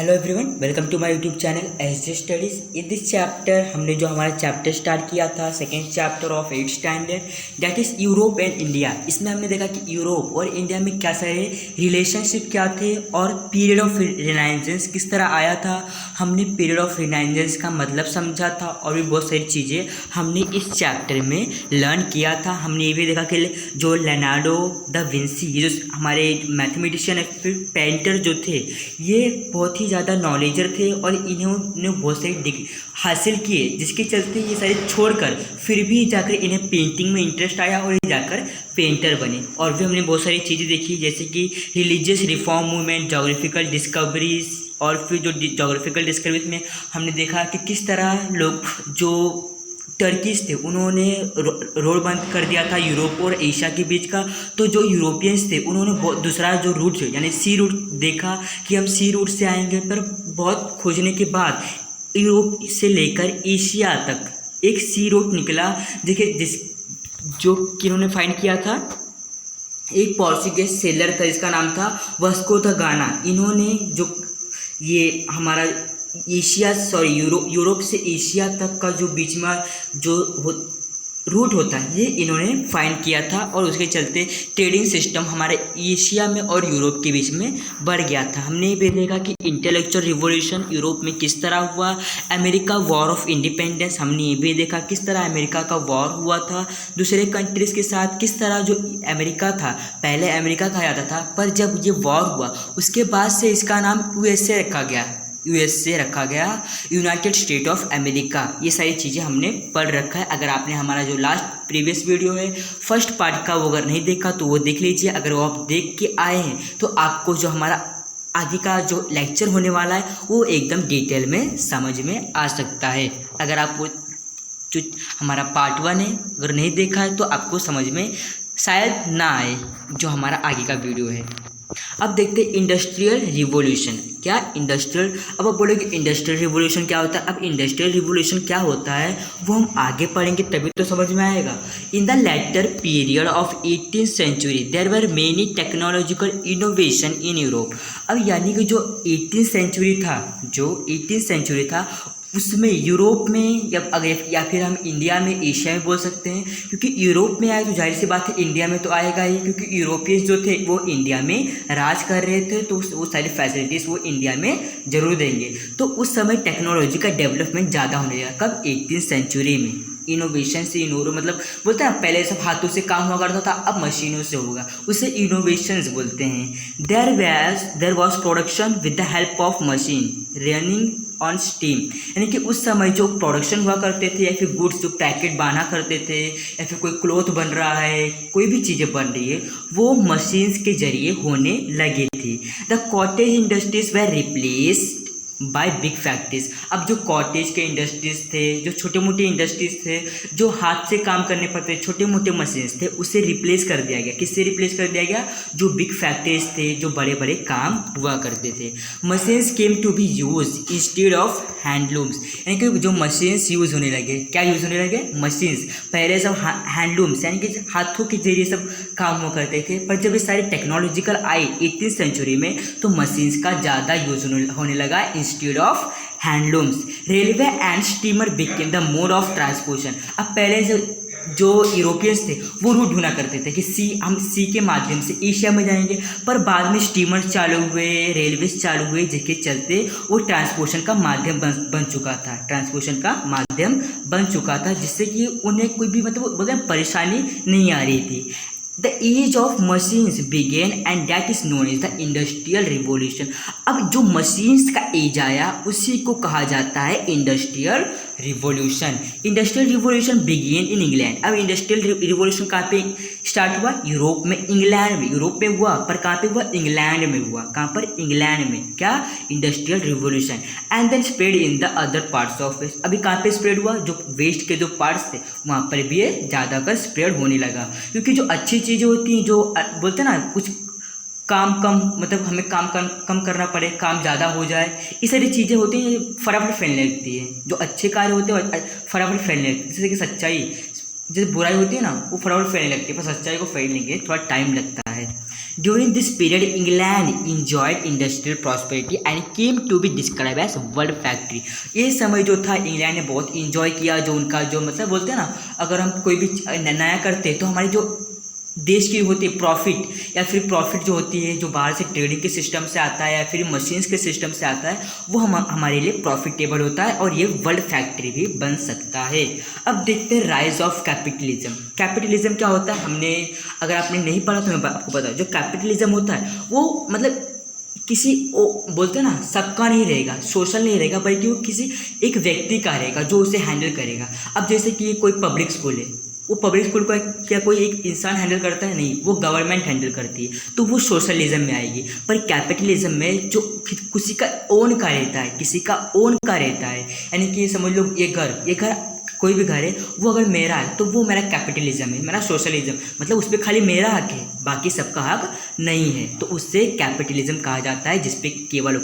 Hello everyone, welcome to my YouTube channel S J studies. In this chapter हमने जो हमारा chapter start किया था, second chapter of 8th standard, that is Europe and India. इसमें हमने देखा कि यूरोप और इंडिया में क्या सारे रिलेशनशिप क्या थे और पीरियड ऑफ रिनाइजेंस किस तरह आया था। हमने पीरियड ऑफ रिनाइजेंस का मतलब समझा था और भी बहुत सारी चीज़ें हमने इस चैप्टर में लर्न किया था। हमने ये भी देखा कि जो लेनार्डो दा विंसी, ये जो हमारे मैथमेटिशियन है, फिर पेंटर जो थे, ये बहुत ही ज़्यादा नॉलेजर थे और इन्होंने बहुत सारी डिग्री हासिल किए, जिसके चलते ये सारे छोड़कर फिर भी जाकर इन्हें पेंटिंग में इंटरेस्ट आया और ये जाकर पेंटर बने। और भी हमने बहुत सारी चीज़ें देखी, जैसे कि religious reform movement, geographical discoveries, और फिर जो जोग्राफिकल डिस्कवरीज में हमने देखा कि किस तरह लोग जो टर्कीज थे उन्होंने रोड बंद कर दिया था यूरोप और एशिया के बीच का। तो जो यूरोपियंस थे उन्होंने दूसरा जो रूट है यानी सी रूट देखा कि हम सी रूट से आएंगे, पर बहुत खोजने के बाद यूरोप से लेकर एशिया तक एक सी रूट निकला। देखिए जो कि इन्होंने फाइंड किया था, एक पोर्चुगीज सेलर था जिसका नाम था वास्को दा गामा। इन्होंने जो ये हमारा यूरोप से एशिया तक का जो बीच में रूट होता है, ये इन्होंने फाइंड किया था और उसके चलते ट्रेडिंग सिस्टम हमारे एशिया में और यूरोप के बीच में बढ़ गया था। हमने ये भी देखा कि इंटेलेक्चुअल रिवॉल्यूशन यूरोप में किस तरह हुआ। अमेरिका वॉर ऑफ इंडिपेंडेंस, हमने ये भी देखा किस तरह अमेरिका का वॉर हुआ था दूसरे कंट्रीज़ के साथ। किस तरह जो अमेरिका था, पहले अमेरिका कहा जाता था, पर जब ये वॉर हुआ उसके बाद से इसका नाम यूएसए रखा गया, यूनाइटेड स्टेट ऑफ अमेरिका। ये सारी चीज़ें हमने पढ़ रखा है। अगर आपने हमारा जो लास्ट प्रीवियस वीडियो है फर्स्ट पार्ट का, वो अगर नहीं देखा तो वो देख लीजिए। अगर वो आप देख के आए हैं तो आपको जो हमारा आगे का जो लेक्चर होने वाला है वो एकदम डिटेल में समझ में आ सकता है। अगर आप वो जो हमारा पार्ट 1 है अगर नहीं देखा है तो आपको समझ में शायद ना आए जो हमारा आगे का वीडियो है। अब देखते हैं इंडस्ट्रियल रिवॉल्यूशन। क्या इंडस्ट्रियल, अब आप बोलोगे इंडस्ट्रियल रिवॉल्यूशन क्या होता है। अब इंडस्ट्रियल रिवॉल्यूशन क्या होता है वो हम आगे पढ़ेंगे तभी तो समझ में आएगा। In the later period of 18th century there were many technological innovation in Europe. अब यानी कि जो 18th सेंचुरी था उसमें यूरोप में या फिर हम इंडिया में, एशिया में बोल सकते हैं, क्योंकि यूरोप में आए तो जाहिर सी बात है इंडिया में तो आएगा ही, क्योंकि यूरोपियंस जो थे वो इंडिया में राज कर रहे थे, तो वो सारी फैसिलिटीज़ वो इंडिया में जरूर देंगे। तो उस समय टेक्नोलॉजी का डेवलपमेंट ज़्यादा होने लगा। कब? 18th सेंचुरी में। इनोवेशन से इनोरो मतलब बोलते हैं पहले सब हाथों से काम हुआ करता था, अब मशीनों से होगा, उसे इनोवेशंस बोलते हैं। There was production with the help of machine running on steam, यानी कि उस समय जो प्रोडक्शन हुआ करते थे या फिर गुड्स जो पैकेट बना करते थे या फिर कोई क्लॉथ बन रहा है, कोई भी चीज़ें बन रही है, वो मशीन्स के जरिए होने लगी थी। The cottage industries were replaced by big factories. अब जो कॉटेज के इंडस्ट्रीज थे, जो छोटे मोटे इंडस्ट्रीज थे, जो हाथ से काम करने पड़ते छोटे मोटे मशीन्स थे, उसे रिप्लेस कर दिया गया। किससे रिप्लेस कर दिया गया? जो बिग फैक्ट्रीज थे, जो बड़े बड़े काम हुआ करते थे। Machines came to be use instead of handlooms, यानी कि जो मशीन्स यूज़ होने लगे। क्या यूज़ होने लगे? मशीन्स। पहले सब हैंडलूम्स यानी कि हाथों के जरिए सब काम हुआ करते थे, पर जब ये सारी टेक्नोलॉजिकल आई 18th सेंचुरी में तो मशीन्स का ज़्यादा यूज होने लगा instead of handlooms. Railway and steamer became the mode of transportation. अब पहले जो यूरोपियंस थे वो रूट ढूंढा करते थे कि हम सी के माध्यम से एशिया में जाएंगे, पर बाद में स्टीमर चालू हुए, रेलवेज चालू हुए, जिसके चलते वो ट्रांसपोर्टेशन का माध्यम बन चुका था, जिससे कि उन्हें कोई भी मतलब परेशानी नहीं आ रही थी। The age of machines began and that is known as the industrial revolution. अब जो मशीन्स का एज आया उसी को कहा जाता है industrial revolution. Industrial revolution began in England. अब इंडस्ट्रियल रिवॉल्यूशन कहाँ पे स्टार्ट हुआ? यूरोप में, इंग्लैंड में। यूरोप में हुआ पर कहाँ पे हुआ? इंग्लैंड में हुआ। कहाँ पर? इंग्लैंड में। क्या? Industrial revolution. And then spread in the other parts of west. अभी कहाँ पे स्प्रेड हुआ? जो वेस्ट के जो पार्ट्स थे वहाँ पर भी ये ज़्यादातर स्प्रेड होने लगा, क्योंकि जो अच्छी चीज़ें होती हैं, जो बोलते हैं ना कुछ काम कम मतलब हमें काम कम करना पड़े, काम ज़्यादा हो जाए, इस सारी चीज़ें होती हैं, फटाफट फैलने लगती है। जो अच्छे कार्य होते हैं फटाफट फैलने लगते हैं, जैसे कि सच्चाई, जैसे बुराई होती है ना वो फटाफट फैलने लगती है, पर सच्चाई को फैलने के थोड़ा टाइम लगता है। During this period, England enjoyed industrial prosperity and came to be described as world factory. ये समय जो था इंग्लैंड ने बहुत इंजॉय किया, जो उनका जो मतलब बोलते हैं ना, अगर हम कोई भी नया करते तो हमारी जो देश की होती है प्रॉफिट, या फिर प्रॉफिट जो होती है जो बाहर से ट्रेडिंग के सिस्टम से आता है या फिर मशीन्स के सिस्टम से आता है, वो हमारे लिए प्रॉफिटेबल होता है और ये वर्ल्ड फैक्ट्री भी बन सकता है। अब देखते हैं राइज ऑफ कैपिटलिज्म। कैपिटलिज्म क्या होता है, हमने अगर आपने नहीं पढ़ा तो मैं आपको बता, जो कैपिटलिज्म होता है वो मतलब किसी बोलते हैं ना, सबका नहीं रहेगा, सोशल नहीं रहेगा, बल्कि वो किसी एक व्यक्ति का रहेगा जो उसे हैंडल करेगा। अब जैसे कि कोई पब्लिक स्कूल है, वो पब्लिक स्कूल को क्या कोई एक इंसान हैंडल करता है? नहीं, वो गवर्नमेंट हैंडल करती है, तो वो सोशलिज्म में आएगी। पर कैपिटलिज्म में जो किसी का ओन का रहता है, किसी का ओन का रहता है, यानी कि समझ लो ये घर कोई भी घर है, वो अगर मेरा है तो वो मेरा कैपिटलिज्म है, मेरा सोशलिज्म, मतलब उस पर खाली मेरा हक है, बाकी सबका हक नहीं है, तो उससे कैपिटलिज्म कहा जाता है, जिसपे केवल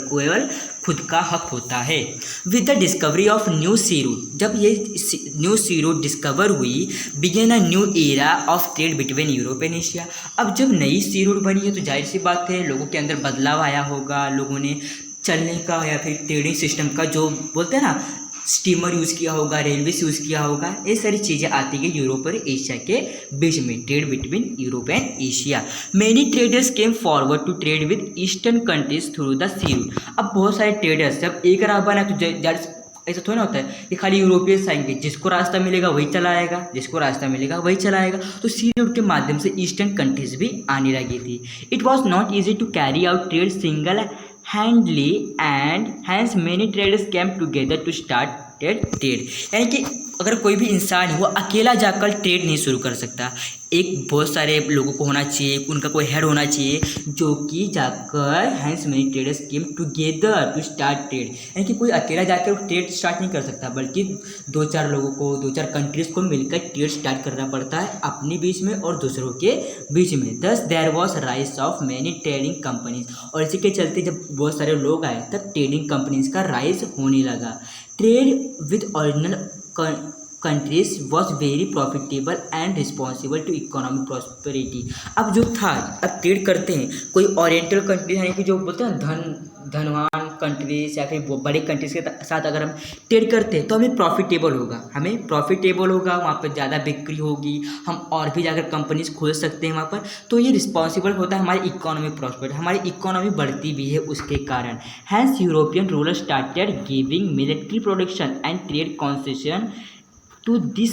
खुद का हक होता है। With the discovery of new sea route, जब ये न्यू सी रूट डिस्कवर हुई, began a new era of trade between Europe and Asia. अब जब नई सी रूट बनी है तो जाहिर सी बात है लोगों के अंदर बदलाव आया होगा, लोगों ने चलने का या फिर ट्रेडिंग सिस्टम का जो बोलते हैं ना, स्टीमर यूज़ किया होगा, रेलवेज यूज़ किया होगा, ये सारी चीज़ें आती है यूरोप और एशिया के बीच में, trade between Europe and Asia. Many traders came forward to trade with eastern countries through the sea route. अब बहुत सारे ट्रेडर्स, जब एक राह बना तो ऐसा थोड़ा ना होता है कि खाली यूरोपियंस आएंगे, जिसको रास्ता मिलेगा वही चला आएगा, जिसको रास्ता मिलेगा वही चला आएगा, तो सी रूट के माध्यम से ईस्टर्न कंट्रीज भी आने लगी थी। It was not easy to carry out trade single handedly and hence many traders came together to start trade. यानी कि अगर कोई भी इंसान है वो अकेला जाकर ट्रेड नहीं शुरू कर सकता, एक बहुत सारे लोगों को होना चाहिए, उनका कोई हेड होना चाहिए जो कि जाकर hence many traders came together to start trade. यानी कि कोई अकेला जाकर ट्रेड स्टार्ट नहीं कर सकता, बल्कि दो चार लोगों को, दो चार कंट्रीज़ को मिलकर ट्रेड स्टार्ट करना पड़ता है, अपने बीच में और दूसरों के बीच में। Thus there was rise of many trading companies, और इसी के चलते जब बहुत सारे लोग आए तब ट्रेडिंग कंपनीज का राइज होने लगा। Trade with original countries was very profitable and responsible to economic prosperity. अब जो था, अब ट्रेड करते हैं कोई ओरिएंटल कंट्री, यानी कि जो बोलते हैं धनवान कंट्रीज या फिर बड़े कंट्रीज के साथ अगर हम ट्रेड करते हैं तो हमें प्रॉफिटेबल होगा, वहाँ पर ज़्यादा बिक्री होगी, हम और भी जाकर कंपनीज खोल सकते हैं वहाँ पर, तो ये रिस्पॉन्सिबल होता है हमारी इकोनॉमिक प्रॉस्पेरिटी, हमारी इकोनॉमी बढ़ती भी है उसके कारण। Hence European ruler started giving military production and trade concession to this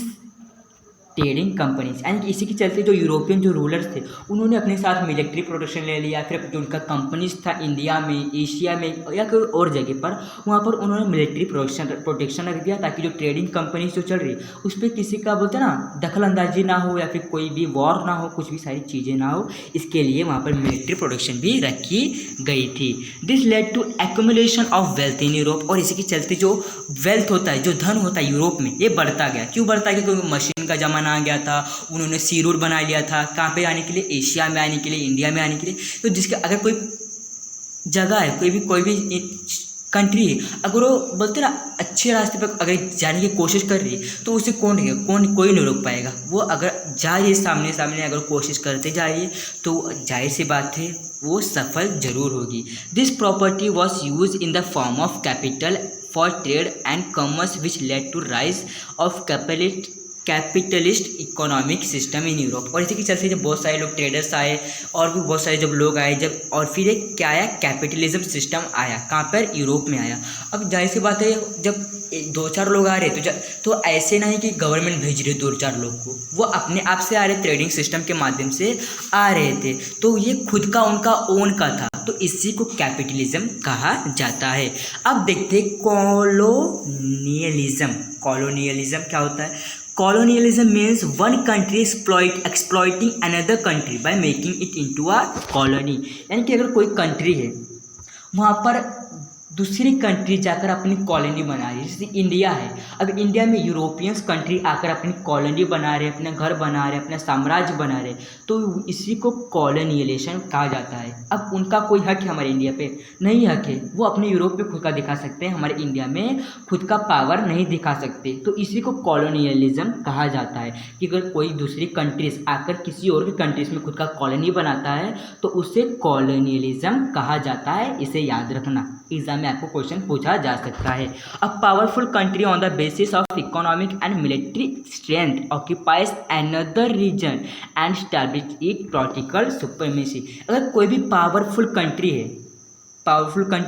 trading companies. यानी कि इसी के चलते जो यूरोपियन जो रूलर्स थे उन्होंने अपने साथ मिलिट्री प्रोडक्शन ले लिया, फिर जो उनका कंपनीज था इंडिया में, एशिया में या कोई और जगह पर, वहाँ पर उन्होंने मिलिट्री प्रोटेक्शन रख दिया, ताकि जो ट्रेडिंग कंपनीज जो चल रही उस पर किसी का बोलते ना दखल अंदाजी ना हो या फिर कोई भी वॉर ना हो, कुछ भी सारी चीज़ें ना हो, इसके लिए वहाँ पर मिलिट्री प्रोटेक्शन भी रखी गई थी। This led to accumulation of wealth in Europe, और इसी के चलते जो वेल्थ होता है, जो धन होता है यूरोप में, ये बढ़ता गया। क्यों बढ़ता गया? क्योंकि मशीन का जमाना आ गया था, उन्होंने सी रूट बना लिया था, कहाँ पे आने के लिए? एशिया में आने के लिए, इंडिया में आने के लिए। तो जिसके अगर कोई जगह है, कोई भी कंट्री है, अगर वो बोलते ना अच्छे रास्ते पर अगर जाने की कोशिश कर रही है तो उसे कोई नहीं रोक पाएगा। वो अगर जा रही है सामने अगर कोशिश करते जा रही है तो जाहिर सी बात है वो सफल जरूर होगी। This property was use in the form of capital for trade and commerce which led to rise of capitalist economic system in Europe. और इसी के चलते जब बहुत सारे लोग ट्रेडर्स आए और भी बहुत सारे जब लोग आए, जब और फिर एक क्या आया, कैपिटलिज्म सिस्टम आया, कहाँ पर? यूरोप में आया। अब जाहिर सी बात है जब दो चार लोग आ रहे तो ऐसे नहीं कि गवर्नमेंट भेज रही दो चार लोग को, वो अपने आप से आ रहे, ट्रेडिंग सिस्टम के माध्यम से आ रहे थे, तो ये खुद का उनका ओन का था, तो इसी को कैपिटलिज्म कहा जाता है। अब देखते कॉलोनियलिज्म क्या होता है? Colonialism means one country exploiting another country by making it into a colony। यानी कि अगर कोई कंट्री है वहाँ पर दूसरी कंट्री जाकर अपनी कॉलोनी बना रही है। जैसे इंडिया है, अब इंडिया में यूरोपियंस कंट्री आकर अपनी कॉलोनी बना रहे, अपना घर बना रहे, अपना साम्राज्य बना रहे, तो इसी को कॉलोनियलाइजेशन कहा जाता है। अब उनका कोई हक है हमारे इंडिया पे? नहीं हक है। वो अपने यूरोप पे खुद का दिखा सकते हैं, हमारे इंडिया में खुद का पावर नहीं दिखा सकते, तो इसी को कॉलोनियलिज्म कहा जाता है। कि अगर कोई दूसरी कंट्रीज आकर किसी और भी कंट्रीज में खुद का कॉलोनी बनाता है तो उसे कॉलोनियलिज्म कहा जाता है। इसे याद रखना, एग्जाम में आपको क्वेश्चन पूछा जा सकता है। A powerful country on the basis of economic and military strength occupies another region and establish it political supremacy. अगर कोई भी पावरफुल कंट्री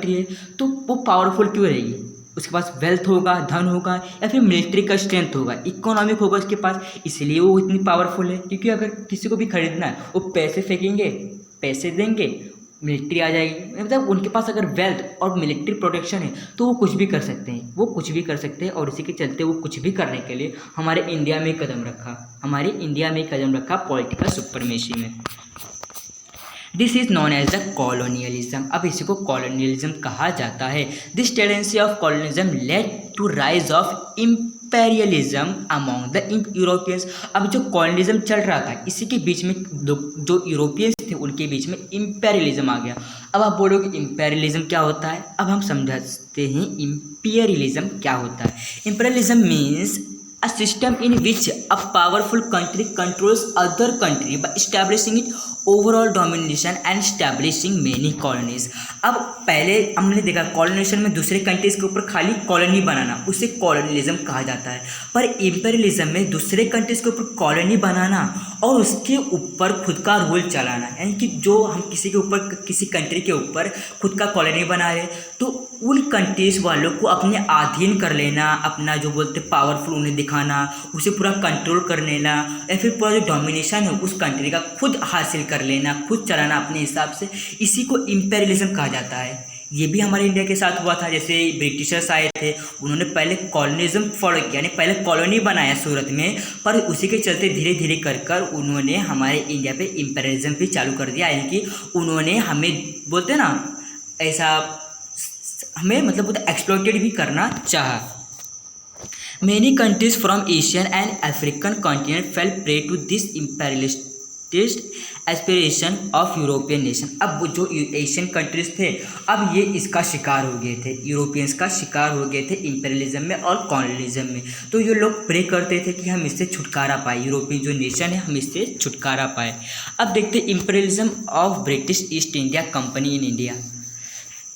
है तो वो पावरफुल क्यों रहेगी? उसके पास वेल्थ होगा, धन होगा, या फिर मिलिट्री का स्ट्रेंथ होगा, इकोनॉमिक होगा उसके पास, इसलिए वो इतनी पावरफुल है। क्योंकि अगर किसी को भी खरीदना है वो पैसे फेंकेंगे, पैसे देंगे, मिलिट्री आ जाएगी। मतलब उनके पास अगर वेल्थ और मिलिट्री प्रोटेक्शन है तो वो कुछ भी कर सकते हैं, और इसी के चलते वो कुछ भी करने के लिए हमारे इंडिया में कदम रखा पॉलिटिकल सुप्रीमेसी में। This is known as the colonialism. अब इसी को कॉलोनियलिज्म कहा जाता है। This tendency of colonialism led to rise of imperialism among the Europeans. अब जो कॉलोनियलिज्म चल रहा था इसी के बीच में जो यूरोपियंस थे उनके बीच में इम्पेरियलिज्म आ गया। अब आप बोलोगे इम्पेरियलिज्म क्या होता है? अब हम समझते हैं इम्पेरियलिज्म क्या होता है। Imperialism means a system in which a powerful country controls other country by establishing it overall domination and establishing many colonies। अब पहले हमने देखा कॉलोनाइजेशन में दूसरे कंट्रीज के ऊपर खाली कॉलोनी बनाना, उसे कॉलोनियलिज्म कहा जाता है। पर इम्पेरियलिज्म में दूसरे कंट्रीज के ऊपर कॉलोनी बनाना और उसके ऊपर खुद का रूल चलाना, यानी कि जो हम किसी के ऊपर, किसी कंट्री के ऊपर खुद का कॉलोनी बना रहे तो उन कंट्रीज वालों को अपने अधीन कर लेना, अपना जो बोलते पावरफुल उन्हें दिखाना, उसे पूरा कंट्रोल कर लेना, या फिर पूरा जो डोमिनेशन है उस कंट्री का खुद हासिल कर लेना, खुद चलाना अपने हिसाब से, इसी को इम्पेरियलिज्म कहा जाता है। ये भी हमारे इंडिया के साथ हुआ था। जैसे ब्रिटिशर्स आए थे, उन्होंने पहले कॉलोनिज्म फॉलो किया, यानी पहले कॉलोनी बनाया सूरत में, पर उसी के चलते धीरे धीरे कर उन्होंने हमारे इंडिया पे इम्पेरियलिज्म भी चालू कर दिया। यानी कि उन्होंने हमें बोलते ना ऐसा हमें मतलब एक्सप्लॉइटेड भी करना चाहा। Many countries from Asian and African continent fell prey to this imperialist aspiration of European nation। अब जो एशियन कंट्रीज थे अब ये इसका शिकार हो गए थे, यूरोपियंस का शिकार हो गए थे इम्पेरियलिज्म में और कॉलोनियलिज्म में। तो ये लोग प्रे करते थे कि हम इससे छुटकारा पाए, यूरोपियन जो नेशन है हम इससे छुटकारा पाए। अब देखते imperialism of British East India company in India.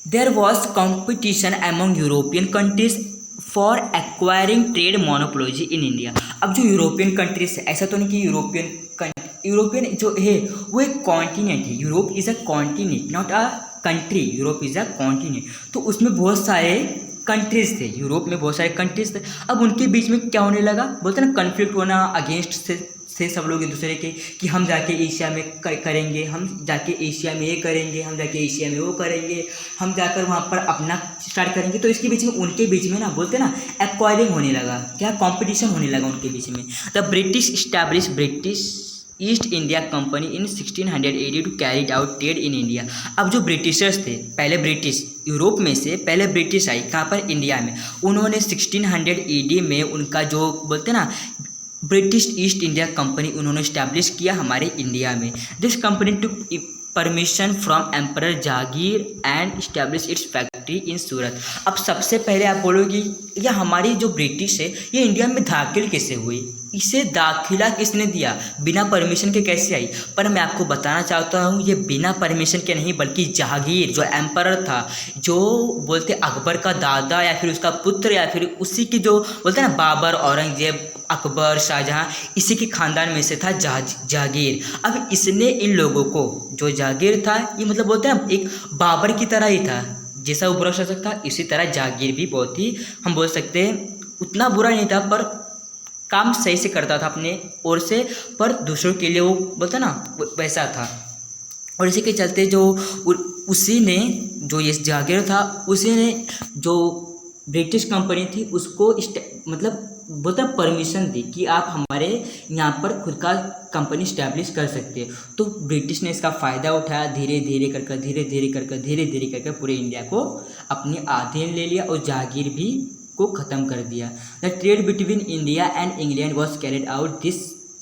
There was competition among European countries for acquiring trade monopoly in India। अब जो यूरोपियन कंट्रीज है, ऐसा तो नहीं कि यूरोपियन जो है वो एक कॉन्टिनेंट है। Europe is a continent, not a country. Europe is a continent. तो उसमें बहुत सारे कंट्रीज थे, यूरोप में बहुत सारे कंट्रीज थे। अब उनके बीच में क्या होने लगा, बोलते ना कन्फ्लिक्ट होना, अगेंस्ट से सब लोग एक दूसरे के कि हम जाके एशिया में करेंगे, हम जाके एशिया में ये करेंगे, हम जाके एशिया में वो करेंगे, हम जाकर वहाँ पर अपना स्टार्ट करेंगे। तो इसके बीच में उनके बीच में ना बोलते ना एक्वायरिंग होने लगा, क्या कंपटीशन होने लगा उनके बीच में। The British establish British East India company in 1680 to carried out trade in India. अब जो ब्रिटिशर्स थे, पहले ब्रिटिश यूरोप में से पहले ब्रिटिश आई कहाँ पर, इंडिया में। उन्होंने 1600 AD में उनका जो बोलते ना ब्रिटिश ईस्ट इंडिया कंपनी उन्होंने इस्टेब्लिश किया हमारे इंडिया में। This company took permission from emperor Jahangir and establish its factory in Surat. अब सबसे पहले आप बोलोगे यह हमारी जो ब्रिटिश है ये इंडिया में दाखिल कैसे हुई, इसे दाखिला किसने दिया, बिना परमिशन के कैसे आई। पर मैं आपको बताना चाहता हूँ ये बिना परमिशन के नहीं, बल्कि जहांगीर जो एम्परर था, जो बोलते अकबर का दादा या फिर उसका पुत्र या फिर उसी की जो बोलते ना बाबर, औरंगजेब, अकबर, शाहजहाँ, इसी के खानदान में से था जहांगीर। अब इसने इन लोगों को, जो जहांगीर था ये मतलब बोलते हैं एक बाबर की तरह ही था, जैसा वो बुरा शासक था इसी तरह जहांगीर भी बहुत ही हम बोल सकते हैं उतना बुरा नहीं था, पर काम सही से करता था अपने ओर से, पर दूसरों के लिए वो बोलता ना वैसा था। और इसी के चलते जो उसी ने, जो ये जहांगीर था, उसी ने जो ब्रिटिश कंपनी थी उसको मतलब बोलते हैं परमिशन दी कि आप हमारे यहाँ पर खुद का कंपनी स्टैब्लिश कर सकते हैं। तो ब्रिटिश ने इसका फ़ायदा उठाया, धीरे धीरे करके पूरे इंडिया को अपने अधीन ले लिया और जागीर भी को ख़त्म कर दिया। The trade between India and England was carried out this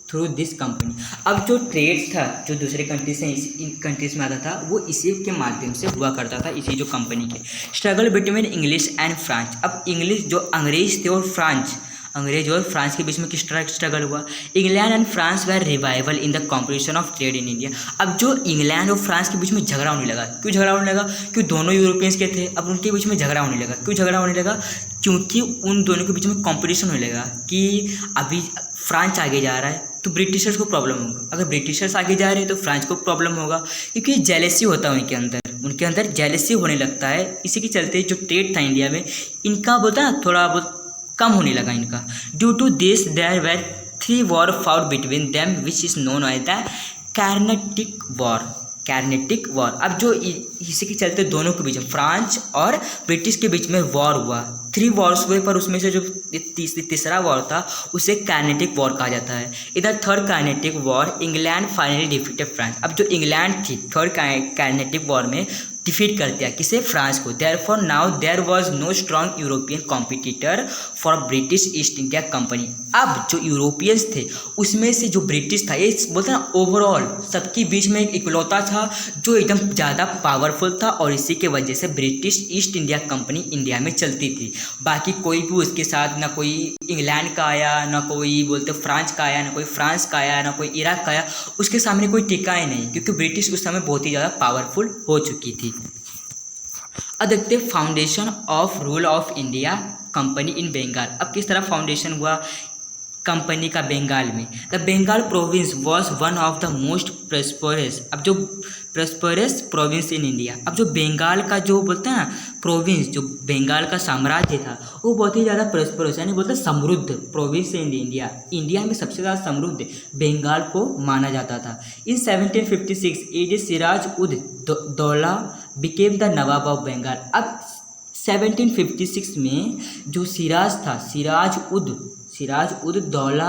through this company. अब जो ट्रेड्स था जो दूसरे कंट्री से इन कंट्रीज में आता था वो इसी के माध्यम से हुआ करता था, इसी जो कंपनी के। Struggle between English and French. अब इंग्लिश जो अंग्रेज थे और अंग्रेज और फ्रांस के बीच में किस तरह स्ट्रगल हुआ। England and France were revival in the competition of trade in India. अब जो इंग्लैंड और फ्रांस के बीच में झगड़ा होने लगा, क्यों झगड़ा होने लगा? क्योंकि दोनों यूरोपियंस के थे, अब उनके बीच में झगड़ा होने लगा। क्यों झगड़ा होने लगा? क्योंकि उन दोनों के बीच में कॉम्पिटिशन होने लगा कि अभी फ्रांस आगे जा रहा है तो ब्रिटिशर्स को प्रॉब्लम होगा, अगर ब्रिटिशर्स आगे जा रहे हैं तो फ्रांस को प्रॉब्लम होगा, क्योंकि जेलेसी होता है उनके अंदर जेलेसी होने लगता है। इसी के चलते जो ट्रेड था इंडिया में इनका बोलता है थोड़ा बहुत कम होने लगा इनका। Due to this there were 3 war fought between them which is known as the Carnatic war. अब जो इसी के चलते दोनों के बीच में फ्रांस और ब्रिटिश के बीच में वॉर हुआ, 3 वॉर्स हुए, पर उसमें से जो तीसरा वॉर था उसे कार्नेटिक वॉर कहा जाता है। इधर third Carnatic war England finally defeated France. अब जो इंग्लैंड थी थर्ड कार्नेटिक वॉर में डिफीट कर दिया किसे? फ्रांस को। Therefore now there was no strong European competitor for British East India Company. अब जो यूरोपियंस थे उसमें से जो ब्रिटिश था, ये बोलते हैं ना ओवरऑल सबके बीच में एक इकलौता था जो एकदम ज़्यादा पावरफुल था, और इसी के वजह से British East India company India में चलती थी। बाकी कोई भी उसके साथ ना कोई इंग्लैंड का आया, ना कोई बोलते फ्रांस का आया, ना कोई फ्रांस का आया, ना कोई इराक का आया, उसके सामने कोई टिका ही नहीं, क्योंकि ब्रिटिश उस समय बहुत ही ज़्यादा पावरफुल हो चुकी थी। अब देखते foundation of rule of India company in Bengal. अब किस तरह फाउंडेशन हुआ कंपनी का बंगाल में? The Bengal province was one of the most prosperous. अब जो प्रस्परस प्रोविंस इन इंडिया, अब जो बंगाल का जो बोलते हैं ना प्रोविंस, जो बंगाल का साम्राज्य था वो बहुत ही ज़्यादा प्रस्परस यानी बोलते हैं समृद्ध प्रोविंस इन इंडिया में सबसे ज़्यादा समृद्ध बंगाल को माना जाता था। इन 1756 as Siraj ud Daula became the nawab of Bengal. अब 1756 में जो सिराज था, सिराज उद दौला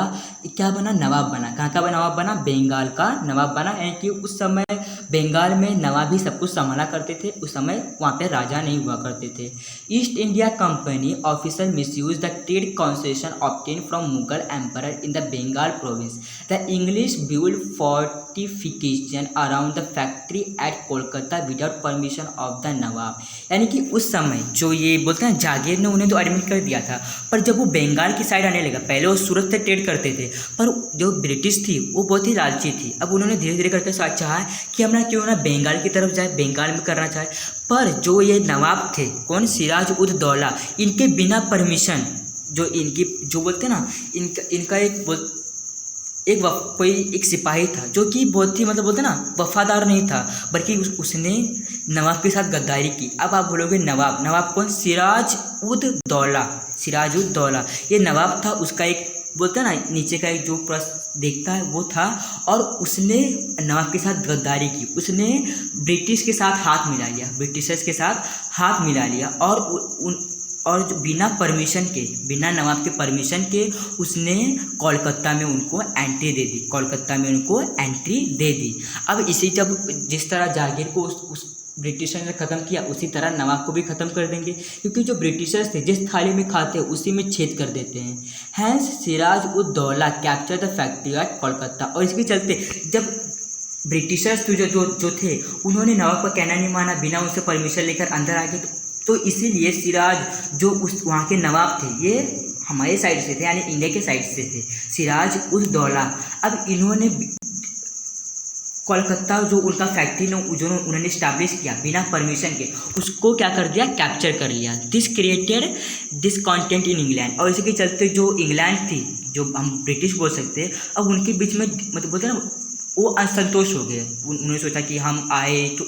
क्या बना? नवाब बना। कहाँ का नवाब बना? बंगाल का नवाब बना। यानी कि उस समय बंगाल में नवाब ही सब कुछ संभाला करते थे, उस समय वहाँ पे राजा नहीं हुआ करते थे। East India Company officer misuse the trade concession obtain from Mughal emperor in the Bengal province. The English build fortification around the factory at Kolkata without permission of the Nawab. यानी कि उस समय जो ये बोलते हैं जागीर ने उन्हें तो एडमिट कर दिया था, पर जब वो बंगाल की साइड आने लगा, पहले वो सूरत से ट्रेड करते थे, पर जो ब्रिटिश थी वो बहुत ही लालची थी। अब उन्होंने धीरे धीरे करके चाहा कि हम ना क्यों ना बंगाल की तरफ जाए, बंगाल में करना चाहे। पर जो ये नवाब थे, कौन? सिराज उद दौला, इनके बिना परमिशन जो इनकी जो बोलते ना इनका कोई एक सिपाही था जो कि बहुत ही मतलब बोलते ना वफादार नहीं था, बल्कि उसने नवाब के साथ गद्दारी की। अब आप बोलोगे नवाब कौन? सिराज उद दौला ये नवाब था। उसका एक बोलते हैं ना नीचे का एक जो प्रश्न देखता है वो था, और उसने नवाब के साथ गद्दारी की। उसने ब्रिटिश के साथ हाथ मिला लिया, ब्रिटिशर्स के साथ हाथ मिला लिया, और जो बिना परमिशन के, बिना नवाब के परमिशन के उसने कोलकाता में उनको एंट्री दे दी। अब इसी जब जिस तरह जागीर को उस ब्रिटिशर्स ने ख़त्म किया, उसी तरह नवाब को भी ख़त्म कर देंगे, क्योंकि जो ब्रिटिशर्स थे जिस थाली में खाते हैं उसी में छेद कर देते हैं। Hence Siraj ud Daula capture the factory at Kolkata. और इसके चलते जब ब्रिटिशर्स जो थे उन्होंने नवाब का कहना नहीं माना, बिना उनसे परमिशन लेकर अंदर आ गए, तो इसीलिए सिराज जो उस वहाँ के नवाब थे ये हमारे साइड से थे, यानी इंडिया के साइड से थे, सिराज उद दौला। अब इन्होंने कोलकाता जो उनका फैक्ट्री जो उन्होंने इस्टेब्लिश किया बिना परमिशन के, उसको क्या कर दिया? कैप्चर कर लिया। This created discontent in England. और इसी के चलते जो इंग्लैंड थी, जो हम ब्रिटिश बोल सकते हैं, अब उनके बीच में मतलब बोलते हैं ना वो असंतोष हो गए। उन्होंने सोचा कि हम आए तो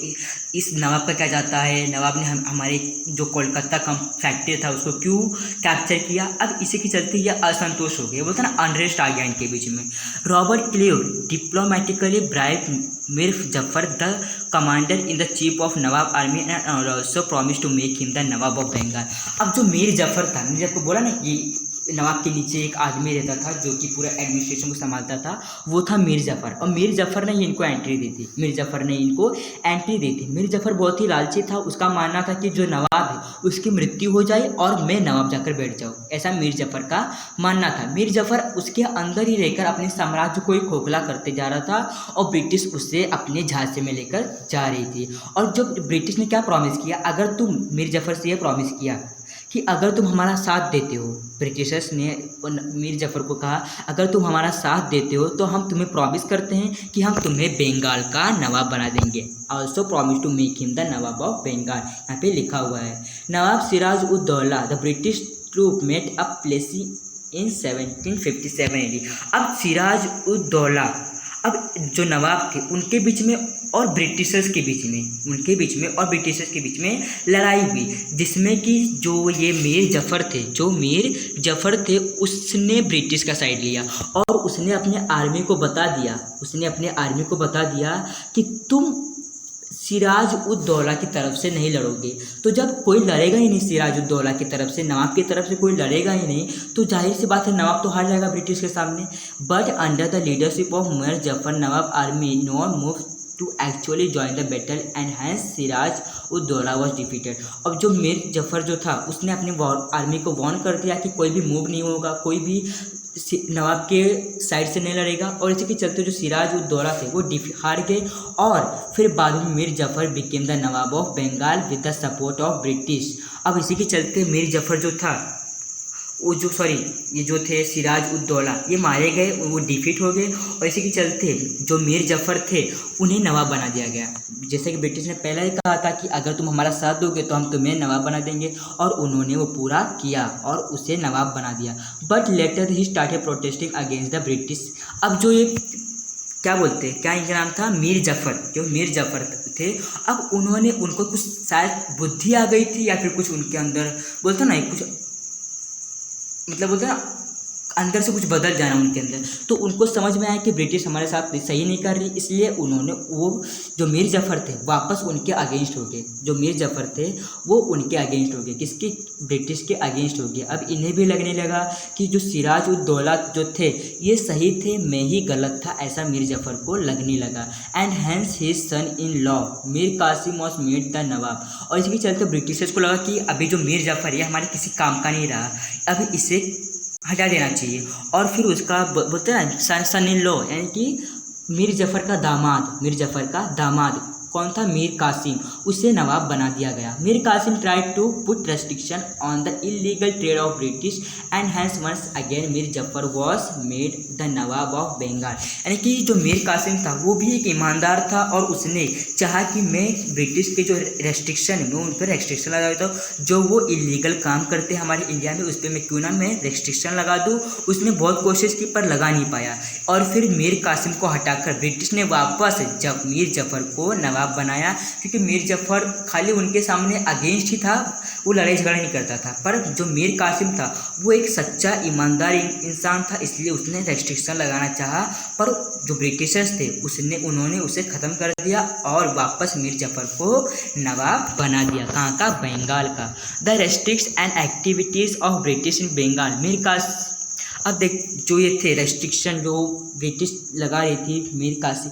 इस नवाब का क्या जाता है, नवाब ने हमारे जो कोलकाता का फैक्ट्री था उसको क्यों कैप्चर किया। अब इसी के चलते ये असंतोष हो गए, बोलते ना अनरेस्ट आ गया इनके बीच में। Robert Clive diplomatically bribe Mir Jafar the commander in the chief of nawab army and also promise to make him the nawab of Bengal. अब जो मीर जफर था, मैंने आपको बोला ना कि नवाब के नीचे एक आदमी रहता था जो कि पूरा एडमिनिस्ट्रेशन को संभालता था, वो था मीर जफ़र। और मीर जफ़र ने ही इनको एंट्री दी थी, मीर जफ़र ने इनको एंट्री दी थी। मीर जफ़र बहुत ही लालची था, उसका मानना था कि जो नवाब है उसकी मृत्यु हो जाए और मैं नवाब जाकर बैठ जाऊँ, ऐसा मीर जफ़र का मानना था। मीर जफ़र उसके अंदर ही रहकर अपने साम्राज्य को ही खोखला करते जा रहा था और ब्रिटिश उससे अपने झांसे में लेकर जा रही थी। और जब ब्रिटिश ने क्या प्रॉमिस किया, अगर तुम मीर जफ़र से ये प्रॉमिस किया कि अगर तुम हमारा साथ देते हो, ब्रिटिशर्स ने मीर जफ़र को कहा अगर तुम हमारा साथ देते हो तो हम तुम्हें प्रॉमिस करते हैं कि हम तुम्हें बंगाल का नवाब बना देंगे। Also promise to make him the nawab of Bengal, यहाँ पे लिखा हुआ है। Nawab Siraj ud Daula the British troop met a Plassey in 1757 AD। अब सिराज उद दौला, अब जो नवाब थे उनके बीच में और ब्रिटिशर्स के बीच में, उनके बीच में और ब्रिटिशर्स के बीच में लड़ाई हुई, जिसमें कि जो ये मीर जफ़र थे, जो मीर जफ़र थे उसने ब्रिटिश का साइड लिया और उसने अपने आर्मी को बता दिया, उसने अपने आर्मी को बता दिया कि तुम सिराज उद दौला की तरफ से नहीं लड़ोगे। तो जब कोई लड़ेगा ही नहीं सिराज उद दौला की तरफ से, नवाब की तरफ से कोई लड़ेगा ही नहीं, तो जाहिर सी बात है नवाब तो हार जाएगा ब्रिटिश के सामने। But under the leadership of Mir Jafar nawab army not move to actually join the battle and hence Siraj ud Daula was defeated. अब जो मीर जफ़र जो था उसने अपने आर्मी को वार्न कर दिया कि कोई भी मूव नहीं होगा, कोई भी नवाब के साइड से नहीं लड़ेगा, और इसी के चलते जो सिराज उद दौला थे वो हार गए। और फिर बाद में Mir Jafar became the nawab of Bengal with the support of British. अब इसी के चलते मीर जफ़र जो था ये जो थे सिराज उद दौला ये मारे गए, वो डिफीट हो गए, और इसी के चलते जो मीर जफ़र थे उन्हें नवाब बना दिया गया। जैसे कि ब्रिटिश ने पहले ही कहा था कि अगर तुम हमारा साथ दोगे तो हम तुम्हें नवाब बना देंगे, और उन्होंने वो पूरा किया और उसे नवाब बना दिया। But later he started protesting against the British. अब जो ये क्या बोलते हैं, क्या इनका नाम था, मीर जफ़र, जो मीर जफ़र थे, अब उनको कुछ शायद बुद्धि आ गई थी या फिर कुछ उनके अंदर बोलते ना कुछ मतलब बोलते हैं ना अंदर से कुछ बदल जाना उनके अंदर, तो उनको समझ में आया कि ब्रिटिश हमारे साथ सही नहीं कर रही, इसलिए उन्होंने वो जो मीर जफ़र थे वापस उनके अगेंस्ट हो गए। जो मीर जफ़र थे वो उनके अगेंस्ट हो गए, किसके, ब्रिटिश के अगेंस्ट हो गए। अब इन्हें भी लगने लगा कि जो सिराज उद दौला जो थे ये सही थे, मैं ही गलत था, ऐसा मीर जफ़र को लगने लगा। And hence his son in law Mir Qasim was made the Nawab. और इसके चलते ब्रिटिशर्स को लगा कि अभी जो मीर जफ़र है हमारे किसी काम का नहीं रहा, अभी इसे हटा देना चाहिए। और फिर उसका बोलते हैं ना सन इन लॉ, यानी कि मीर जफ़र का दामाद, मीर जफ़र का दामाद कौन था, मीर कासिम, उसे नवाब बना दिया गया। Mir Qasim tried to put restriction on the illegal trade of British and hence once again Mir Jafar was made the nawab of Bengal. यानी कि जो मीर कासिम था वो भी एक ईमानदार था और उसने चाहा कि मैं ब्रिटिश के जो रेस्ट्रिक्शन है मैं उन पर रेस्ट्रिक्शन लगा देता हूँ, जो वो इलीगल काम करते हैं हमारे इंडिया में उस पर मैं क्यों ना मैं रेस्ट्रिक्शन लगा दूँ। उसने बहुत कोशिश की पर लगा नहीं पाया, और फिर मीर कासिम को हटाकर ब्रिटिश ने वापस जब मीर जफ़र को नवाब बनाया, क्योंकि मीर जफ़र खाली उनके सामने अगेंस्ट ही था, वो लड़ाई झगड़ा नहीं करता था। पर जो मीर कासिम था वो एक सच्चा ईमानदार इंसान था, इसलिए उसने रेस्ट्रिक्शन लगाना चाहा, पर जो ब्रिटिशर्स थे उन्होंने उसे ख़त्म कर दिया और वापस मीर जफ़र को नवाब बना दिया। कहाँ का, बंगाल का। The restriction and activities of British in Bengal Mir Qasim. अब देख जो ये थे रेस्ट्रिक्शन जो ब्रिटिश लगा रही थी मीर कासिम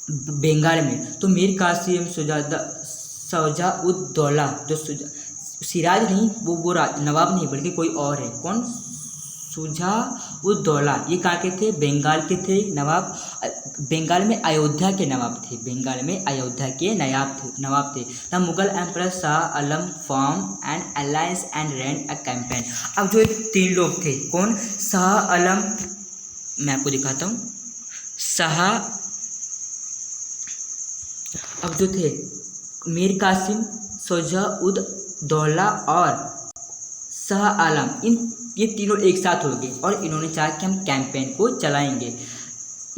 बंगाल में, तो मीर कासिम शुजा उद दौला जो सिराज नहीं वो नवाब नहीं बल्कि कोई और है, कौन, शुजा उद दौला, ये कहाँ के थे, बंगाल के थे नवाब। बंगाल में अयोध्या के नवाब थे, बंगाल में अयोध्या के नवाब थे। The Mughal emperor Shah Alam form and alliance and ran a campaign. अब जो 3 लोग थे, कौन, शाह आलम, मैं आपको दिखाता हूँ, अब जो थे मीर कासिम, शुजा उद दौला और शाह आलम, ये तीनों एक साथ हो गए और इन्होंने चाहा कि हम कैंपेन को चलाएंगे।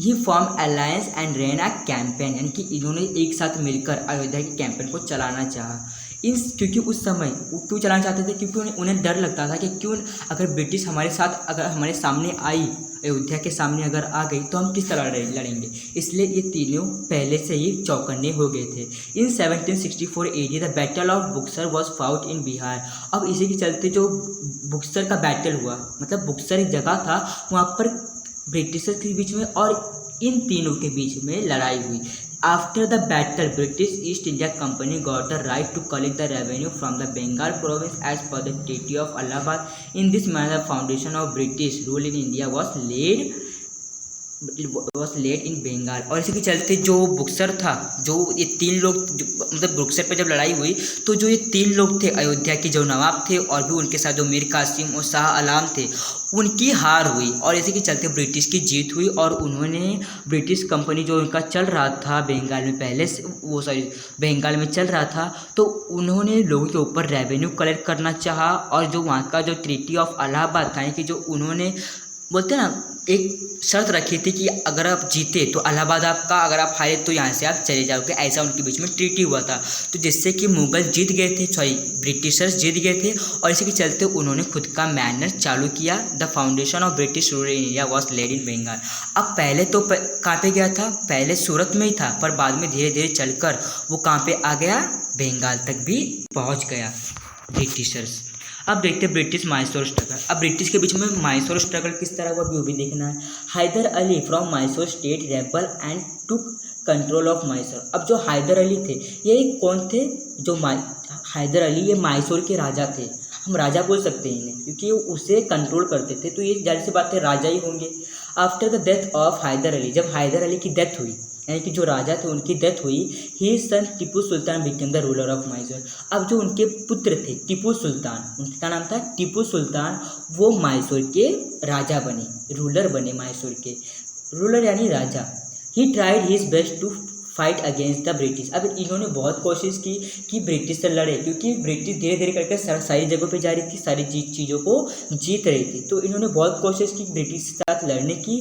He form alliance and ran a campaign, यानी कि इन्होंने एक साथ मिलकर अयोध्या के कैंपेन को चलाना चाहा। क्योंकि उस समय वो क्यों चलाना चाहते थे, क्योंकि उन्हें डर लगता था कि क्यों अगर ब्रिटिश हमारे साथ अगर हमारे सामने आई अयोध्या के सामने अगर आ गई तो हम किस तरह लड़ेंगे। इसलिए ये तीनों पहले से ही चौकन्ने हो गए थे। In 1764 AD the battle of Buxar was fought in Bihar. अब इसी के चलते जो बुक्सर का बैटल हुआ, मतलब बुक्सर एक जगह था, वहाँ पर ब्रिटिशर्स के बीच में और इन तीनों के बीच में लड़ाई हुई। After the battle British East India Company got the right to collect the revenue from the Bengal province as per the treaty of Allahabad. In this manner foundation of British rule in India was laid in Bengal. और इसी के चलते जो बुक्सर था, जो ये तीन लोग मतलब बुक्सर पे जब लड़ाई हुई तो जो ये तीन लोग थे अयोध्या के जो नवाब थे और भी उनके साथ जो मीर कासिम और शाह आलम थे, उनकी हार हुई और इसी के चलते ब्रिटिश की जीत हुई। और उन्होंने ब्रिटिश कंपनी जो उनका चल रहा था बंगाल में पहले से बंगाल में चल रहा था, तो उन्होंने लोगों के ऊपर रेवेन्यू कलेक्ट करना चाहा। और जो वहाँ का जो ट्रीटी ऑफ इलाहाबाद था कि जो उन्होंने बोलते ना एक शर्त रखी थी कि अगर आप जीते तो इलाहाबाद आपका, अगर आप हारे तो यहाँ से आप चले जाओगे, ऐसा उनके बीच में ट्रीटी हुआ था। तो जिससे कि मुगल जीत गए थे, ब्रिटिशर्स जीत गए थे और इसी के चलते उन्होंने खुद का मैनर चालू किया। The foundation of British rule in India was laid in Bengal. अब पहले तो कहाँ पे गया था, पहले सूरत में ही था, पर बाद में धीरे धीरे चलकर वो कहाँ पे आ गया, बंगाल तक भी पहुँच गया ब्रिटिशर्स। अब देखते हैं ब्रिटिश मैसूर स्ट्रगल। अब ब्रिटिश के बीच में मैसूर स्ट्रगल किस तरह हुआ वो भी देखना है। Haider Ali from Mysore state rebel and took control of Mysore. अब जो हैदर अली थे ये कौन थे, जो हैदर अली ये मैसूर के राजा थे, हम राजा बोल सकते हैं इन्हें क्योंकि वो उसे कंट्रोल करते थे, तो ये जाहिर सी बात है राजा ही होंगे। After the death of Haider Ali, जब हैदर अली की डेथ हुई यानी कि जो राजा थे उनकी डेथ हुई, he son Tipu Sultan became the ruler of Mysore. अब जो उनके पुत्र थे टीपू सुल्तान, उनका नाम था टीपू सुल्तान, वो मैसूर के राजा बने, रूलर बने मैसूर के, रूलर यानी राजा। He tried his best to fight against the British. अब इन्होंने बहुत कोशिश की कि ब्रिटिश से लड़े, क्योंकि ब्रिटिश धीरे धीरे करके सारी जगहों पे जा रही थी, सारी चीज़ों को जीत रही थी, तो इन्होंने बहुत कोशिश की ब्रिटिश के साथ लड़ने की।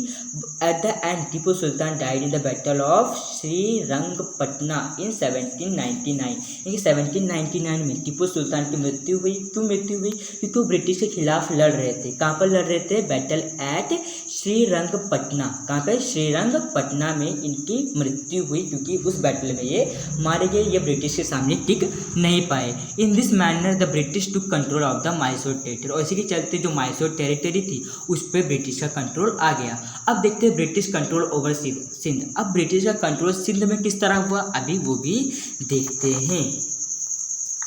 At the end Tipu Sultan died in the battle of Srirangapatna in 1799। यानी 1799 में टीपू सुल्तान की मृत्यु हुई। क्यों मृत्यु हुई, क्योंकि वो ब्रिटिश के खिलाफ लड़ रहे थे। कहाँ पर लड़ रहे थे, बैटल एट श्रीरंगपटना। कहाँ पे, श्रीरंगपटना में इनकी मृत्यु हुई, क्योंकि उस बैटल में ये मारे गए, ये ब्रिटिश के सामने टिक नहीं पाए। In this manner the British to control of the Mysore territory. और इसी के चलते जो मैसूर टेरिटरी थी उस पर ब्रिटिश का कंट्रोल आ गया। अब देखते हैं ब्रिटिश कंट्रोल ओवर सिंध। अब ब्रिटिश का कंट्रोल सिंध में किस तरह हुआ, अभी वो भी देखते हैं।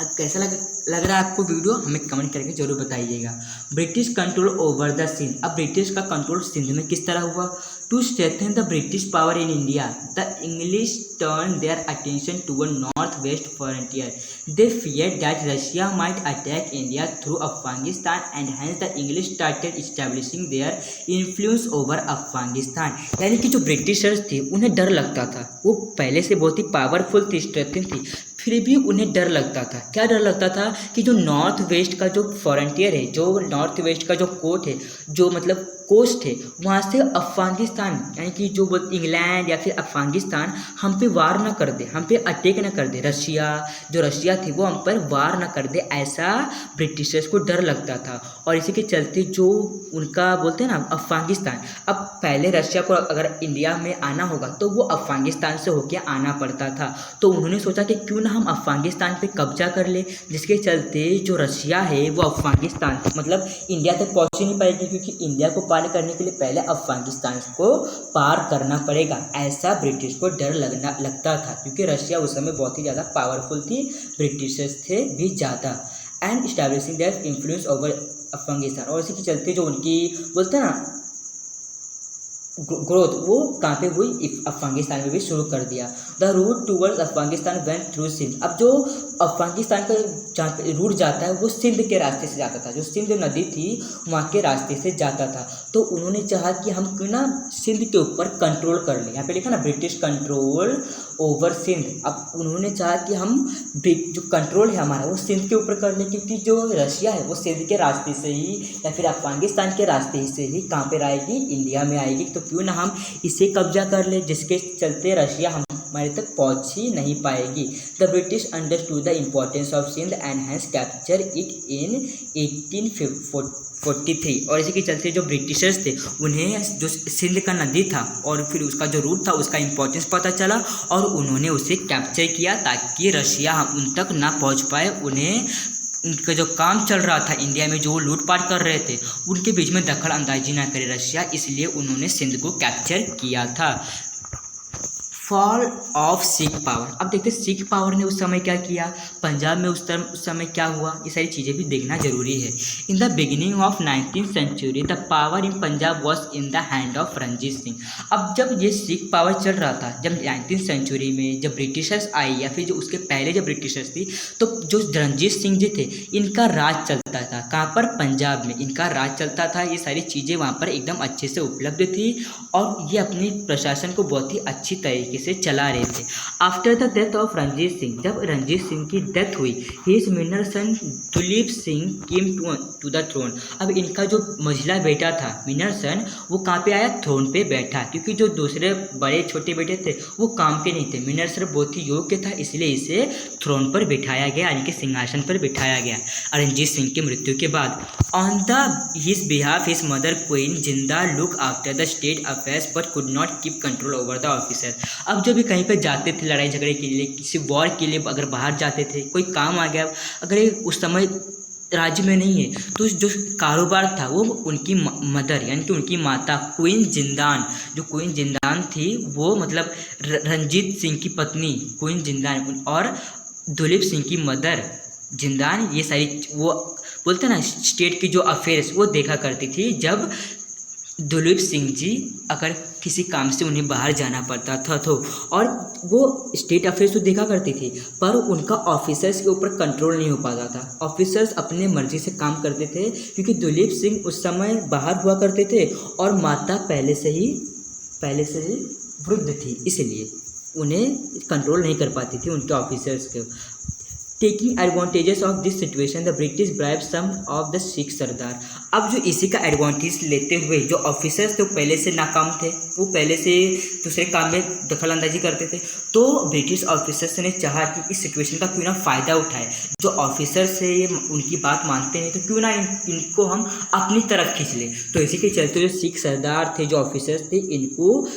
अब कैसा लग रहा है आपको वीडियो, हमें कमेंट करके जरूर बताइएगा। British control over the Sindh. अब ब्रिटिश का कंट्रोल सिंध में किस तरह हुआ। To strengthen the British power in India the English turn their attention toward north west frontier. They fear that Russia might attack India through Afghanistan and hence the English started establishing their influence over Afghanistan. यानी कि जो Britishers थे उन्हें डर लगता था, वो पहले से बहुत ही पावरफुल थी, स्ट्रेंथन थी, फिर भी उन्हें डर लगता था। क्या डर लगता था कि जो नॉर्थ वेस्ट का जो फ्रंटियर है, जो नॉर्थ वेस्ट का जो कोट है, जो मतलब कोस्ट है, वहाँ से अफगानिस्तान यानी कि जो इंग्लैंड या फिर अफगानिस्तान हम पे वार ना कर दे, हम पे अटैक ना कर दे, रशिया थी वो हम पर वार ना कर दे, ऐसा ब्रिटिशर्स को डर लगता था। और इसी के चलते जो उनका बोलते हैं ना अफगानिस्तान, अब पहले रशिया को अगर इंडिया में आना होगा तो वो अफगानिस्तान से होकर आना पड़ता था, तो उन्होंने सोचा कि क्यों ना हम अफगानिस्तान पे कब्जा कर ले, जिसके चलते जो रशिया है वो अफगानिस्तान मतलब इंडिया तक पहुँच ही नहीं पाएगी, क्योंकि इंडिया को पार करने के लिए पहले अफगानिस्तान को पार करना पड़ेगा, ऐसा ब्रिटिश को डर लगता था, क्योंकि रशिया उस समय बहुत ही ज़्यादा पावरफुल थी, ब्रिटिशर्स थे भी ज़्यादा। And establishing their influence over Afghanistan. और इसी के चलते जो उनकी बोलते हैं ना ग्रोथ वो कहाँ पे हुई, अफगानिस्तान में भी शुरू कर दिया। The route towards Afghanistan went through Sindh. अब जो अफगानिस्तान का जहाँ पे रूट जाता है वो सिंध के रास्ते से जाता था, जो सिंध नदी थी वहाँ के रास्ते से जाता था। तो उन्होंने चाहा कि हम क्यों ना सिंध के ऊपर कंट्रोल कर लें, यहाँ पे लिखा ना ब्रिटिश कंट्रोल ओवर सिंध। अब उन्होंने चाहा कि हम जो कंट्रोल है हमारा वो सिंध के ऊपर कर लें, क्योंकि जो रशिया है वो सिंध के रास्ते से ही या फिर अफगानिस्तान के रास्ते से ही कहाँ पर आएगी, इंडिया में आएगी। तो क्यों ना हम इसे कब्जा कर ले, जिसके चलते रशिया हमारे तक पहुंच ही नहीं पाएगी। The British understood the importance of Sindh and hence capture it in 1843। और इसी के चलते जो ब्रिटिशर्स थे उन्हें जो सिंध का नदी था और फिर उसका जो रूट था उसका इम्पोर्टेंस पता चला और उन्होंने उसे कैप्चर किया ताकि रशिया उन तक ना पहुंच पाए। उन्हें उनका जो काम चल रहा था इंडिया में, जो वो लूटपाट कर रहे थे, उनके बीच में दखल अंदाजी ना करे रशिया, इसलिए उन्होंने सिंध को कैप्चर किया था। Fall of Sikh power. अब देखते हैं सिख पावर ने उस समय क्या किया, पंजाब में उस समय क्या हुआ, ये सारी चीज़ें भी देखना जरूरी है। In the beginning of 19th century the power in Punjab was in the hand of Ranjit Singh. अब जब ये सिख पावर चल रहा था, जब 19th सेंचुरी में जब ब्रिटिशर्स आई या फिर जो उसके पहले जब ब्रिटिशर्स थी, तो जो रणजीत सिंह जी थे इनका राज चलता था। कहाँ पर, पंजाब में इनका राज चलता था। ये सारी चीज़ें वहाँ पर एकदम अच्छे से उपलब्ध थी और ये अपनी प्रशासन को बहुत ही अच्छी तरीके से चला रहे थे। After the death of Ranjit Singh, जब रणजीत सिंह की डेथ हुई, his minor son Duleep Singh came to the throne. अब इनका जो मझिला बेटा था मिनर सन, वो कहाँ पे आया, थ्रोन पे बैठा, क्योंकि जो दूसरे बड़े छोटे बेटे थे वो काम के नहीं थे। मिनर सन बहुत ही योग्य था, इसलिए इसे थ्रोन पर बिठाया गया, यानी कि सिंहासन पर बिठाया गया रणजीत सिंह की मृत्यु के बाद। On the his behalf his mother queen Jinda look after the state affairs but could not keep control over the officer. अब जब भी कहीं पे जाते थे लड़ाई झगड़े के लिए, किसी वॉर के लिए अगर बाहर जाते थे, कोई काम आ गया, अगर ये उस समय राज्य में नहीं है, तो जो कारोबार था वो उनकी मदर यानी कि उनकी माता क्वीन जिंदान, जो क्वीन जिंदान थी वो मतलब रंजीत सिंह की पत्नी क्वीन जिंदान और दुलीप सिंह की मदर जिंदान, ये सारी वो बोलते ना स्टेट की जो अफेयर्स वो देखा करती थी। जब दुलीप सिंह जी अगर किसी काम से उन्हें बाहर जाना पड़ता था तो, और वो स्टेट अफेयर्स तो देखा करती थी, पर उनका ऑफिसर्स के ऊपर कंट्रोल नहीं हो पाता था। ऑफिसर्स अपने मर्जी से काम करते थे, क्योंकि दुलीप सिंह उस समय बाहर हुआ करते थे और माता पहले से ही वृद्ध थी, इसलिए उन्हें कंट्रोल नहीं कर पाती थी उनके ऑफिसर्स के। Taking advantages of this situation the British bribe some of the Sikh sardar. अब जो इसी का एडवांटेज लेते हुए जो ऑफिसर्स थे वो पहले से नाकाम थे, वो पहले से दूसरे काम में दखल अंदाजी करते थे, तो ब्रिटिश ऑफिसर्स ने चाहा कि इस सिचुएशन का क्यों ना फ़ायदा उठाए। जो ऑफिसर्स से उनकी बात मानते हैं तो क्यों ना इनको हम अपनी तरफ खींच लें। तो इसी के चलते जो सिख सरदार थे, जो ऑफिसर्स थे, इनको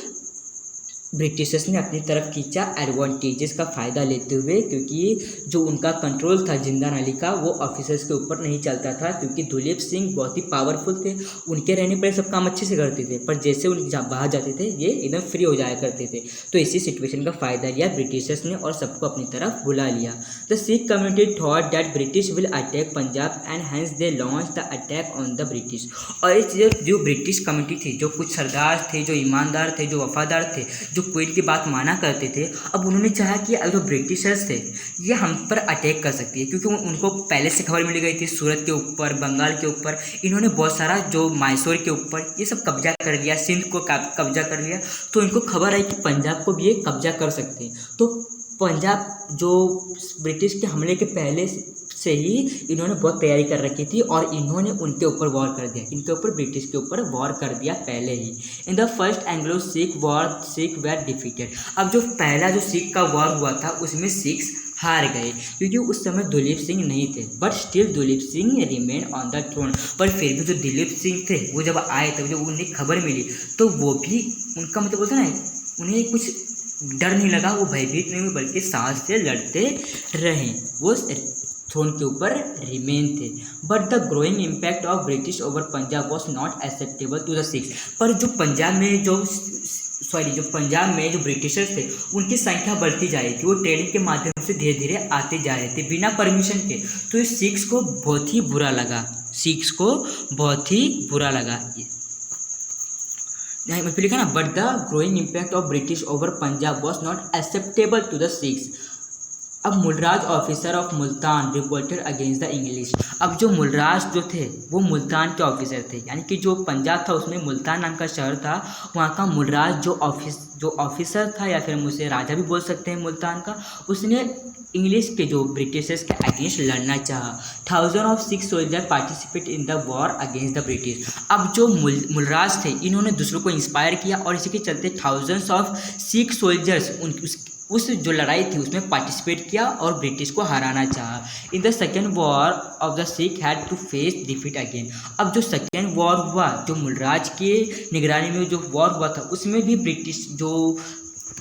ब्रिटिशर्स ने अपनी तरफ खींचा एडवांटेजेस का फ़ायदा लेते हुए, क्योंकि जो उनका कंट्रोल था जिंदान अली का वो ऑफिसर्स के ऊपर नहीं चलता था, क्योंकि दुलीप सिंह बहुत ही पावरफुल थे, उनके रहने पर सब काम अच्छे से करते थे, पर जैसे उन बाहर जाते थे ये एकदम फ्री हो जाया करते थे। तो इसी सिचुएशन का फ़ायदा लिया ब्रिटिशर्स ने और सबको अपनी तरफ बुला लिया। The Sikh community thought that British will attack Punjab and hence they launch the attack on the British. और इस जो ब्रिटिश कम्युनिटी थी, जो कुछ सरदार थे, जो ईमानदार थे, जो वफादार थे, जो क्वीन की बात माना करते थे, अब उन्होंने चाहा कि जो ब्रिटिशर्स थे ये हम पर अटैक कर सकती है, क्योंकि उनको पहले से खबर मिल गई थी सूरत के ऊपर, बंगाल के ऊपर, इन्होंने बहुत सारा जो मैसूर के ऊपर ये सब कब्जा कर लिया, सिंध को कब्जा कर लिया, तो इनको खबर आई कि पंजाब को भी ये कब्जा कर सकते हैं। तो पंजाब जो ब्रिटिश के हमले के पहले से ही इन्होंने बहुत तैयारी कर रखी थी और इन्होंने उनके ऊपर वॉर कर दिया, इनके ऊपर ब्रिटिश के ऊपर वॉर कर दिया पहले ही। In the first Anglo Sikh war Sikh were defeated. अब जो पहला जो सिख का वॉर हुआ था उसमें सिख्स हार गए, क्योंकि उस समय दुलीप सिंह नहीं थे, but still Duleep Singh remain on the throne. पर फिर भी जो दुलीप सिंह थे वो जब आए तब जब उन्हें खबर मिली तो वो भी उनका मतलब बोलते ना, उन्हें कुछ डर नहीं लगा, वो भयभीत नहीं हुए, बल्कि साहस से लड़ते रहे, वो थ्रोन के ऊपर रिमेन थे। But the growing impact of British over Punjab was not acceptable to the Sikhs. पर जो पंजाब में जो ब्रिटिशर्स थे उनकी संख्या बढ़ती जा रही थी, वो ट्रेडिंग के माध्यम से धीरे धीरे आते जा रहे थे बिना परमिशन के, तो ये सिख्स को बहुत ही बुरा लगा, सिख्स को बहुत ही बुरा लगा। यहाँ पे लिखा ना, but the growing impact of British over Punjab was not acceptable to the Sikhs. अब Mulraj officer of Multan revolted against the English. अब जो मुलराज जो थे वो मुल्तान के ऑफिसर थे, यानी कि जो पंजाब था उसमें मुल्तान नाम का शहर था, वहाँ का मुलराज जो ऑफिसर था या फिर हम उसे राजा भी बोल सकते हैं मुल्तान का, उसने इंग्लिश के जो ब्रिटिशर्स के अगेंस्ट लड़ना चाहा। 1006 soldier participate in the war against the British. अब जो मुलराज थे इन्होंने दूसरों को इंस्पायर किया और इसी के चलते थाउजेंड्स ऑफ सिख सोल्जर्स उस जो लड़ाई थी उसमें पार्टिसिपेट किया और ब्रिटिश को हराना चाहा। In the second war of the Sikh had to face defeat again. अब जो सेकेंड वॉर हुआ, जो मुलराज के निगरानी में जो वॉर हुआ था, उसमें भी ब्रिटिश जो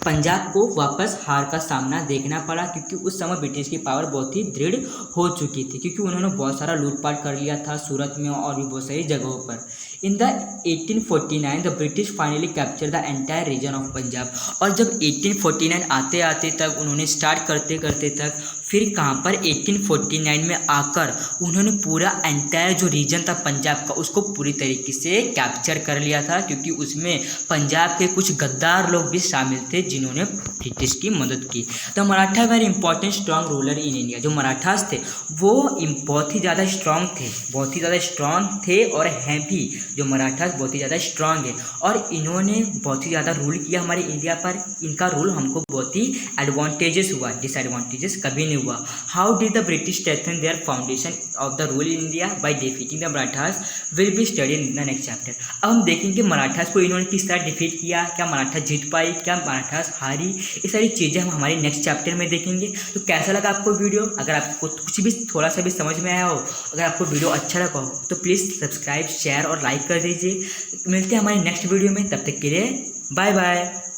पंजाब को वापस हार का सामना देखना पड़ा, क्योंकि उस समय ब्रिटिश की पावर बहुत ही दृढ़ हो चुकी थी, क्योंकि उन्होंने बहुत सारा लूटपाट कर लिया था सूरत में और भी बहुत सारी जगहों पर। In the 1849 the British finally capture the entire reason of Punjab. और जब 1849 आते आते तक उन्होंने स्टार्ट करते करते तक फिर कहाँ पर 1849 में आकर उन्होंने पूरा एंटायर जो रीजन था पंजाब का उसको पूरी तरीके से कैप्चर कर लिया था, क्योंकि उसमें पंजाब के कुछ गद्दार लोग भी शामिल थे जिन्होंने ब्रिटिश की मदद की। The Maratha very important strong ruler in India. जो मराठास थे वो बहुत ही ज़्यादा स्ट्रॉन्ग थे और हैं भी। जो मराठास बहुत ही ज़्यादा स्ट्रॉन्ग है और इन्होंने बहुत ही ज़्यादा रूल किया हमारे इंडिया पर। इनका रूल हमको बहुत ही एडवांटेजेस हुआ, डिसएडवांटेजेस कभी नहीं हुआ। How did the British strengthen their foundation of the rule in India by defeating the Marathas will be studied in the next chapter. अब हम देखेंगे मराठास को इन्होंने किस तरह डिफीट किया, क्या मराठा जीत पाई, क्या मराठास हारी, ये सारी चीज़ें हम हमारे नेक्स्ट चैप्टर में देखेंगे। तो कैसा लगा आपको वीडियो? अगर आपको कुछ भी थोड़ा सा भी समझ में आया हो, अगर आपको वीडियो अच्छा लगा हो तो प्लीज़ सब्सक्राइब, शेयर और लाइक कर दीजिए। मिलते हैं हमारे नेक्स्ट वीडियो में, तब तक के लिए बाय बाय।